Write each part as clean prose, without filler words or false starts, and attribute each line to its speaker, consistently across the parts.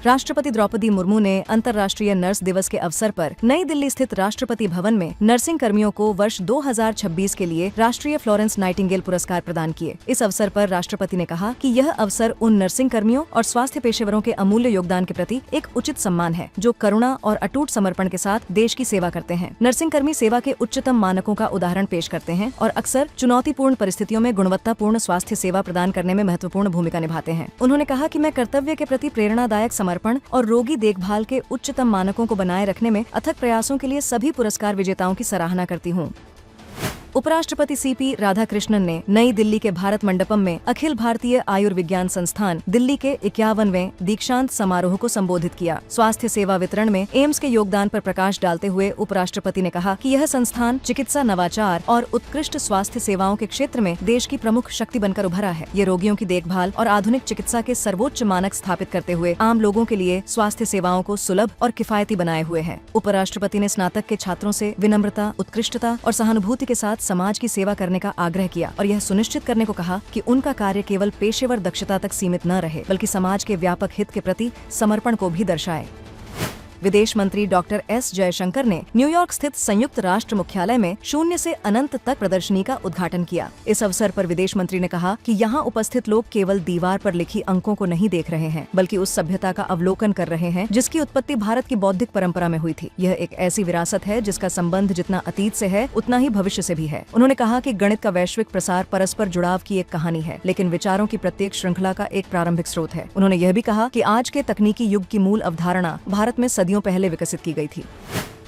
Speaker 1: राष्ट्रपति द्रौपदी मुर्मू ने अंतर्राष्ट्रीय नर्स दिवस के अवसर पर नई दिल्ली स्थित राष्ट्रपति भवन में नर्सिंग कर्मियों को वर्ष 2026 के लिए राष्ट्रीय फ्लोरेंस नाइटिंगेल पुरस्कार प्रदान किए। इस अवसर पर राष्ट्रपति ने कहा कि यह अवसर उन नर्सिंग कर्मियों और स्वास्थ्य पेशेवरों के अमूल्य योगदान के प्रति एक उचित सम्मान है, जो करुणा और अटूट समर्पण के साथ देश की सेवा करते हैं। नर्सिंग कर्मी सेवा के उच्चतम मानकों का उदाहरण पेश करते हैं और अक्सर चुनौतीपूर्ण परिस्थितियों में गुणवत्तापूर्ण स्वास्थ्य सेवा प्रदान करने में महत्वपूर्ण भूमिका निभाते हैं। उन्होंने कहा कि मैं कर्तव्य के प्रति प्रेरणादायक समर्पण और रोगी देखभाल के उच्चतम मानकों को बनाए रखने में अथक प्रयासों के लिए सभी पुरस्कार विजेताओं की सराहना करती हूँ। उपराष्ट्रपति सीपी राधाकृष्णन ने नई दिल्ली के भारत मंडपम में अखिल भारतीय आयुर्विज्ञान संस्थान दिल्ली के 51वें दीक्षांत समारोह को संबोधित किया। स्वास्थ्य सेवा वितरण में एम्स के योगदान पर प्रकाश डालते हुए उपराष्ट्रपति ने कहा कि यह संस्थान चिकित्सा नवाचार और उत्कृष्ट स्वास्थ्य सेवाओं के क्षेत्र में देश की प्रमुख शक्ति बनकर उभरा है। ये रोगियों की देखभाल और आधुनिक चिकित्सा के सर्वोच्च मानक स्थापित करते हुए आम लोगों के लिए स्वास्थ्य सेवाओं को सुलभ और किफायती बनाए हुए है। उपराष्ट्रपति ने स्नातक के छात्रों से विनम्रता, उत्कृष्टता और सहानुभूति के साथ समाज की सेवा करने का आग्रह किया और यह सुनिश्चित करने को कहा कि उनका कार्य केवल पेशेवर दक्षता तक सीमित न रहे, बल्कि समाज के व्यापक हित के प्रति समर्पण को भी दर्शाए। विदेश मंत्री डॉक्टर एस जयशंकर ने न्यूयॉर्क स्थित संयुक्त राष्ट्र मुख्यालय में शून्य से अनंत तक प्रदर्शनी का उद्घाटन किया। इस अवसर पर विदेश मंत्री ने कहा कि यहाँ उपस्थित लोग केवल दीवार पर लिखी अंकों को नहीं देख रहे हैं, बल्कि उस सभ्यता का अवलोकन कर रहे हैं जिसकी उत्पत्ति भारत की बौद्धिक परंपरा में हुई थी। यह एक ऐसी विरासत है जिसका संबंध जितना अतीत से है उतना ही भविष्य से भी है। उन्होंने कहा कि गणित का वैश्विक प्रसार परस्पर जुड़ाव की एक कहानी है, लेकिन विचारों की प्रत्येक श्रृंखला का एक प्रारंभिक स्रोत है। उन्होंने यह भी कहा कि आज के तकनीकी युग की मूल अवधारणा भारत में सदियों पहले विकसित की गई थी।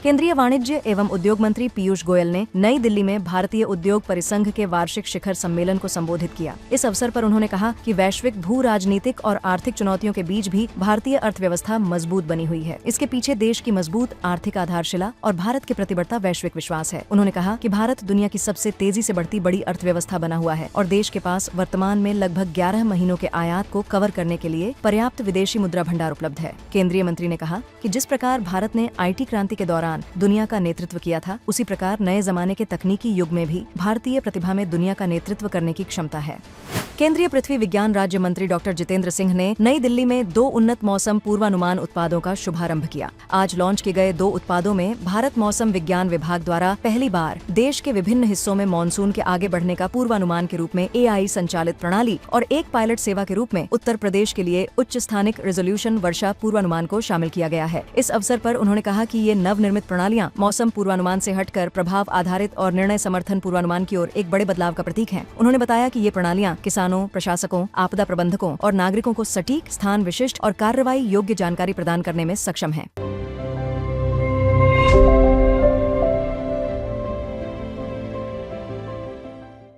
Speaker 1: केंद्रीय वाणिज्य एवं उद्योग मंत्री पीयूष गोयल ने नई दिल्ली में भारतीय उद्योग परिसंघ के वार्षिक शिखर सम्मेलन को संबोधित किया। इस अवसर पर उन्होंने कहा कि वैश्विक भू राजनीतिक और आर्थिक चुनौतियों के बीच भी भारतीय अर्थव्यवस्था मजबूत बनी हुई है। इसके पीछे देश की मजबूत आर्थिक आधारशिला और भारत के प्रति बढ़ता वैश्विक विश्वास है। उन्होंने कहा कि भारत दुनिया की सबसे तेजी से बढ़ती बड़ी अर्थव्यवस्था बना हुआ है और देश के पास वर्तमान में लगभग 11 महीनों के आयात को कवर करने के लिए पर्याप्त विदेशी मुद्रा भंडार उपलब्ध है। केंद्रीय मंत्री ने कहा कि जिस प्रकार भारत ने IT क्रांति के दौरान दुनिया का नेतृत्व किया था, उसी प्रकार नए जमाने के तकनीकी युग में भी भारतीय प्रतिभा में दुनिया का नेतृत्व करने की क्षमता है। केंद्रीय पृथ्वी विज्ञान राज्य मंत्री डॉक्टर जितेंद्र सिंह ने नई दिल्ली में 2 उन्नत मौसम पूर्वानुमान उत्पादों का शुभारंभ किया। आज लॉन्च किए गए 2 उत्पादों में भारत मौसम विज्ञान विभाग द्वारा पहली बार देश के विभिन्न हिस्सों में मानसून के आगे बढ़ने का पूर्वानुमान के रूप में AI संचालित प्रणाली और एक पायलट सेवा के रूप में उत्तर प्रदेश के लिए उच्च स्थानिक रेजोल्यूशन वर्षा पूर्वानुमान को शामिल किया गया है। इस अवसर पर उन्होंने कहा कि ये नवनिर्मित प्रणालियां मौसम पूर्वानुमान से हटकर प्रभाव आधारित और निर्णय समर्थन पूर्वानुमान की ओर एक बड़े बदलाव का प्रतीक है। उन्होंने बताया कि ये प्रणालियां किसानों, प्रशासकों, आपदा प्रबंधकों और नागरिकों को सटीक, स्थान विशिष्ट और कार्रवाई योग्य जानकारी प्रदान करने में सक्षम है।